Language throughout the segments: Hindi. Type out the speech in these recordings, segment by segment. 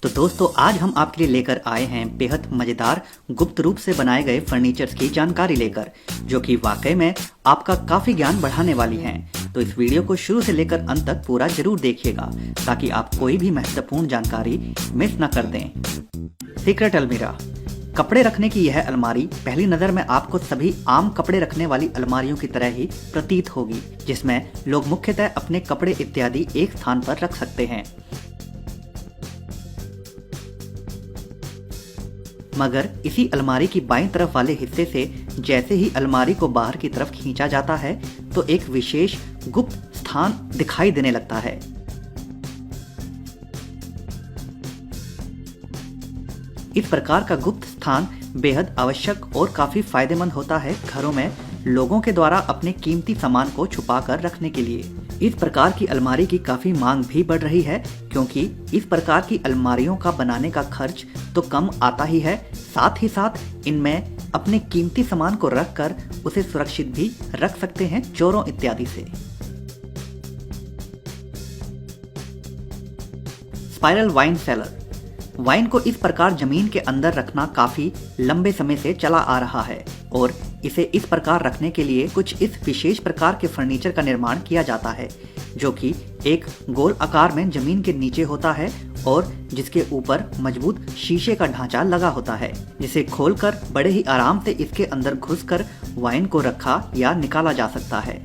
तो दोस्तों आज हम आपके लिए लेकर आए हैं बेहद मजेदार गुप्त रूप से बनाए गए फर्नीचर्स की जानकारी लेकर, जो कि वाकई में आपका काफी ज्ञान बढ़ाने वाली हैं। तो इस वीडियो को शुरू से लेकर अंत तक पूरा जरूर देखिएगा ताकि आप कोई भी महत्वपूर्ण जानकारी मिस न कर दें। सीक्रेट अलमीरा। कपड़े रखने की यह अलमारी पहली नजर में आपको सभी आम कपड़े रखने वाली अलमारियों की तरह ही प्रतीत होगी, जिसमें लोग मुख्यतः अपने कपड़े इत्यादि एक स्थान पर रख सकते हैं। मगर इसी अलमारी की बाईं तरफ वाले हिस्से से जैसे ही अलमारी को बाहर की तरफ खींचा जाता है तो एक विशेष गुप्त स्थान दिखाई देने लगता है। इस प्रकार का गुप्त स्थान बेहद आवश्यक और काफी फायदेमंद होता है घरों में लोगों के द्वारा अपने कीमती सामान को छुपा कर रखने के लिए। इस प्रकार की अलमारी की काफी मांग भी बढ़ रही है, क्योंकि इस प्रकार की अलमारियों का बनाने का खर्च तो कम आता ही है, साथ ही साथ इनमें अपने कीमती सामान को रखकर उसे सुरक्षित भी रख सकते हैं चोरों इत्यादि से। Spiral wine cellar. वाइन को इस प्रकार जमीन के अंदर रखना काफी लंबे समय से चला आ रहा है और इसे इस प्रकार रखने के लिए कुछ इस विशेष प्रकार के फर्नीचर का निर्माण किया जाता है, जो कि एक गोल आकार में जमीन के नीचे होता है और जिसके ऊपर मजबूत शीशे का ढांचा लगा होता है, जिसे खोलकर बड़े ही आराम से इसके अंदर घुसकर वाइन को रखा या निकाला जा सकता है।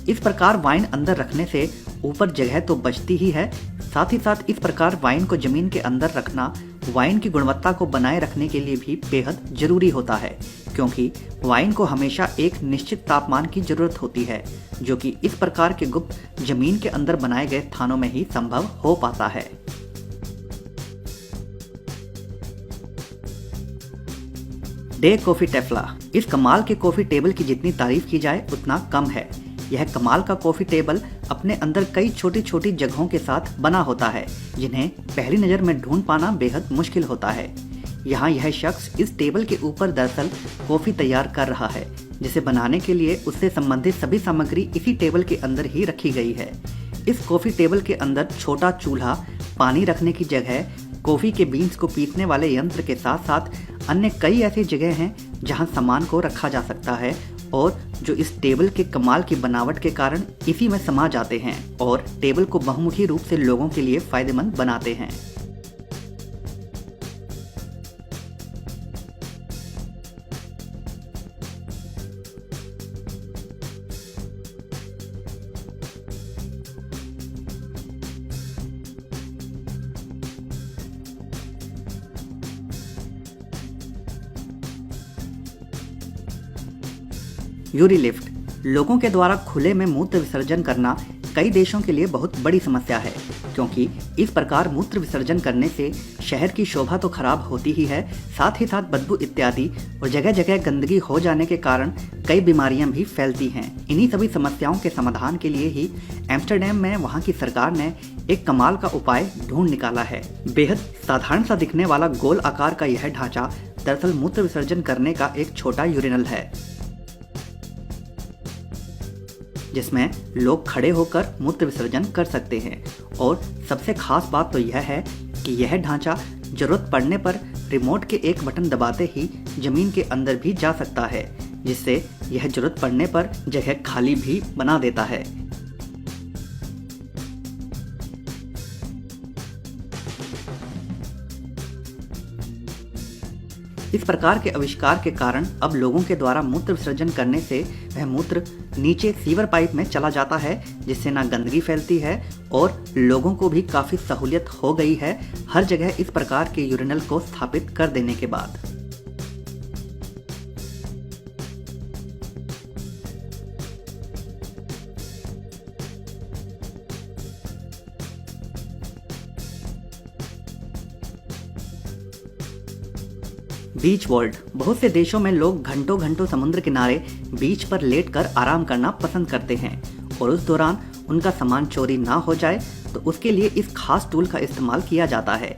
इस प्रकार वाइन अंदर रखने से ऊपर जगह तो बचती ही है, साथ ही साथ इस प्रकार वाइन को जमीन के अंदर रखना वाइन की गुणवत्ता को बनाए रखने के लिए भी बेहद जरूरी होता है, क्योंकि वाइन को हमेशा एक निश्चित तापमान की जरूरत होती है, जो कि इस प्रकार के गुप्त जमीन के अंदर बनाए गए स्थानों में ही संभव हो पाता है। डे कॉफी टेफ्ला। इस कमाल के कॉफी टेबल की जितनी तारीफ की जाए उतना कम है। यह कमाल का कॉफी टेबल अपने अंदर कई छोटी छोटी जगहों के साथ बना होता है, जिन्हें पहली नज़र में ढूंढ पाना बेहद मुश्किल होता है। यहाँ यह शख्स इस टेबल के ऊपर दरअसल कॉफी तैयार कर रहा है, जिसे बनाने के लिए उससे संबंधित सभी सामग्री इसी टेबल के अंदर ही रखी गई है। इस कॉफी टेबल के अंदर छोटा चूल्हा, पानी रखने की जगह, कॉफी के बीन्स को पीसने वाले यंत्र के साथ साथ अन्य कई ऐसी जगह हैं जहाँ सामान को रखा जा सकता है और जो इस टेबल के कमाल की बनावट के कारण इसी में समा जाते हैं और टेबल को बहुमुखी रूप से लोगों के लिए फायदेमंद बनाते हैं। Yuri lift. लोगों के द्वारा खुले में मूत्र विसर्जन करना कई देशों के लिए बहुत बड़ी समस्या है, क्योंकि इस प्रकार मूत्र विसर्जन करने से शहर की शोभा तो खराब होती ही है, साथ ही साथ बदबू इत्यादि और जगह जगह गंदगी हो जाने के कारण कई बीमारियां भी फैलती हैं। इन्हीं सभी समस्याओं के समाधान के लिए ही एम्स्टर्डम में वहां की सरकार ने एक कमाल का उपाय ढूंढ निकाला है। बेहद साधारण सा दिखने वाला गोल आकार का यह ढांचा दरअसल मूत्र विसर्जन करने का एक छोटा यूरिनल है, जिसमें लोग खड़े होकर मूत्र विसर्जन कर सकते हैं। और सबसे खास बात तो यह है कि यह ढांचा जरूरत पड़ने पर रिमोट के एक बटन दबाते ही जमीन के अंदर भी जा सकता है, जिससे यह जरूरत पड़ने पर जगह खाली भी बना देता है। इस प्रकार के आविष्कार के कारण अब लोगों के द्वारा मूत्र विसर्जन करने से वह मूत्र नीचे सीवर पाइप में चला जाता है, जिससे ना गंदगी फैलती है और लोगों को भी काफी सहूलियत हो गई है हर जगह इस प्रकार के यूरिनल को स्थापित कर देने के बाद। बीच वॉल्ट। बहुत से देशों में लोग घंटों घंटों समुद्र किनारे बीच पर लेटकर आराम करना पसंद करते हैं और उस दौरान उनका सामान चोरी ना हो जाए तो उसके लिए इस खास टूल का इस्तेमाल किया जाता है।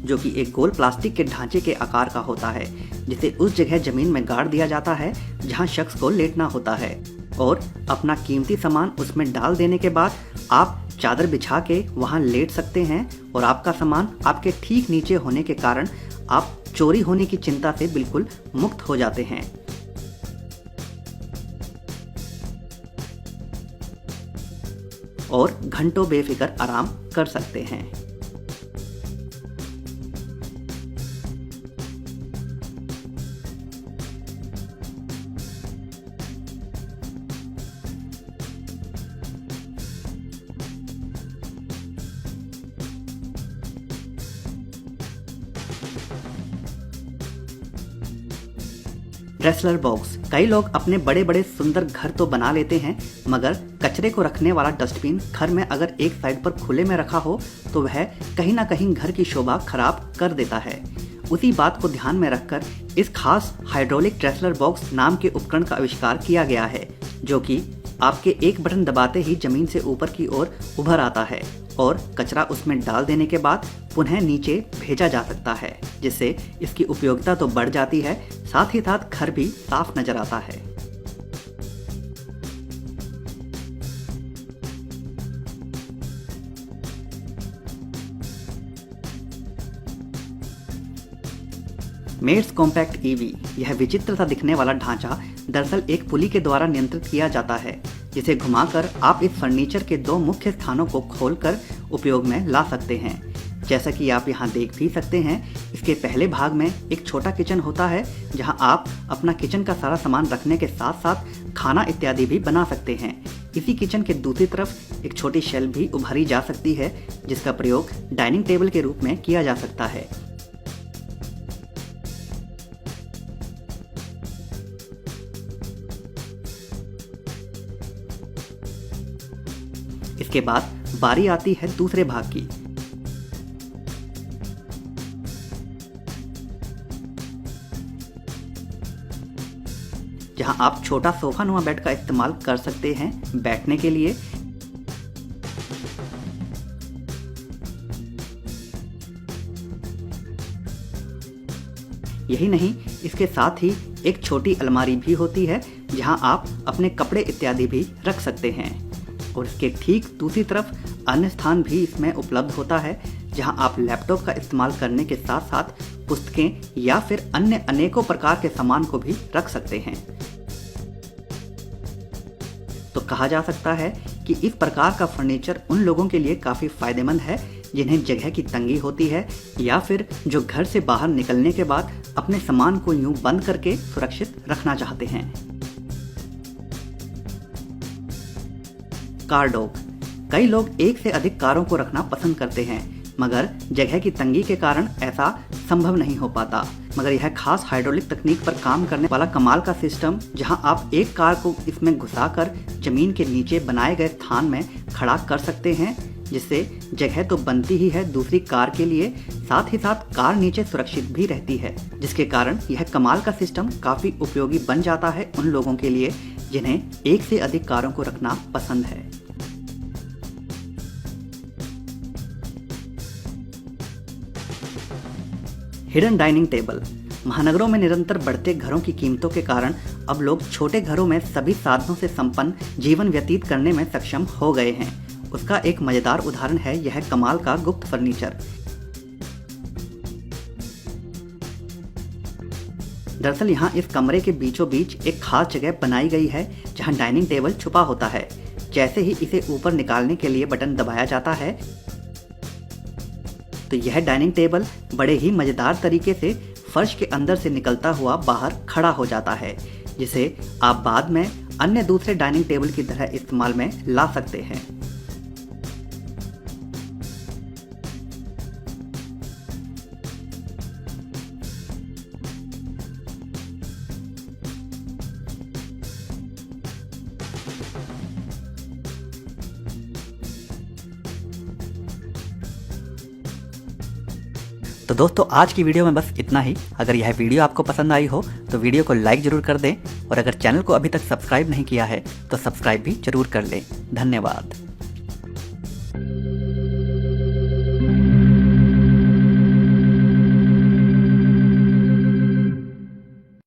जो कि एक गोल प्लास्टिक के ढांचे के आकार का होता है, जिसे उस जगह जमीन में गाड़ दिया जाता है जहां शख्स को लेटना होता है, और अपना कीमती सामान उसमें डाल देने के बाद आप चादर बिछा के वहां लेट सकते हैं और आपका सामान आपके ठीक नीचे होने के कारण आप चोरी होने की चिंता से बिल्कुल मुक्त हो जाते हैं। और घंटों बेफिक्र आराम कर सकते हैं। Dressler box. कई लोग अपने बड़े बड़े सुंदर घर तो बना लेते हैं, मगर कचरे को रखने वाला डस्टबिन घर में अगर एक साइड पर खुले में रखा हो तो वह कहीं ना कहीं घर की शोभा खराब कर देता है। उसी बात को ध्यान में रखकर इस खास हाइड्रोलिक ड्रेसलर बॉक्स नाम के उपकरण का आविष्कार किया गया है, जो कि आपके एक बटन दबाते ही जमीन से ऊपर की ओर उभर आता है और कचरा उसमें डाल देने के बाद पुनः नीचे भेजा जा सकता है, जिससे इसकी उपयोगिता तो बढ़ जाती है, साथ ही साथ घर भी साफ नजर आता है। मेड्स कॉम्पैक्ट ईवी। यह विचित्र सा दिखने वाला ढांचा दरअसल एक पुली के द्वारा नियंत्रित किया जाता है, जिसे घुमाकर आप इस फर्नीचर के दो मुख्य स्थानों को खोलकर उपयोग में ला सकते हैं। जैसा कि आप यहाँ देख भी सकते हैं, इसके पहले भाग में एक छोटा किचन होता है, जहाँ आप अपना किचन का सारा सामान रखने के साथ साथ खाना इत्यादि भी बना सकते हैं। इसी किचन के दूसरी तरफ एक छोटी शेल्फ भी उभारी जा सकती है, जिसका प्रयोग डाइनिंग टेबल के रूप में किया जा सकता है। इसके बाद बारी आती है दूसरे भाग की। जहां आप छोटा सोफा नुमा बेड का इस्तेमाल कर सकते हैं बैठने के लिए। यही नहीं, इसके साथ ही एक छोटी अलमारी भी होती है, जहां आप अपने कपड़े इत्यादि भी रख सकते हैं। और इसके ठीक दूसरी तरफ अन्य स्थान भी इसमें उपलब्ध होता है, जहां आप लैपटॉप का इस्तेमाल करने के साथ साथ पुस्तकें या फिर अन्य अनेकों प्रकार के सामान को भी रख सकते हैं। तो कहा जा सकता है कि इस प्रकार का फर्नीचर उन लोगों के लिए काफ़ी फायदेमंद है जिन्हें जगह की तंगी होती है, या फिर जो घर से बाहर निकलने के बाद अपने सामान को यूं बंद करके सुरक्षित रखना चाहते हैं। Car dog. कई लोग एक से अधिक कारों को रखना पसंद करते हैं, मगर जगह की तंगी के कारण ऐसा संभव नहीं हो पाता। मगर यह खास हाइड्रोलिक तकनीक पर काम करने वाला कमाल का सिस्टम, जहां आप एक कार को इसमें घुसाकर जमीन के नीचे बनाए गए स्थान में खड़ा कर सकते हैं, जिससे जगह तो बनती ही है दूसरी कार के लिए, साथ ही साथ कार नीचे सुरक्षित भी रहती है, जिसके कारण यह कमाल का सिस्टम काफ़ी उपयोगी बन जाता है उन लोगों के लिए जिन्हें एक से अधिक कारों को रखना पसंद है। Hidden dining table. महानगरों में निरंतर बढ़ते घरों की कीमतों के कारण अब लोग छोटे घरों में सभी साधनों से संपन्न जीवन व्यतीत करने में सक्षम हो गए हैं। उसका एक मजेदार उदाहरण है यह कमाल का गुप्त फर्नीचर। दरअसल यहाँ इस कमरे के बीचों बीच एक खास जगह बनाई गई है जहाँ डाइनिंग टेबल छुपा होता है। जैसे ही इसे ऊपर निकालने के लिए बटन दबाया जाता है तो यह डाइनिंग टेबल बड़े ही मजेदार तरीके से फर्श के अंदर से निकलता हुआ बाहर खड़ा हो जाता है, जिसे आप बाद में अन्य दूसरे डाइनिंग टेबल की तरह इस्तेमाल में ला सकते हैं। तो दोस्तों आज की वीडियो में बस इतना ही। अगर यह वीडियो आपको पसंद आई हो तो वीडियो को लाइक जरूर कर दें, और अगर चैनल को अभी तक सब्सक्राइब नहीं किया है तो सब्सक्राइब भी जरूर कर लें। धन्यवाद।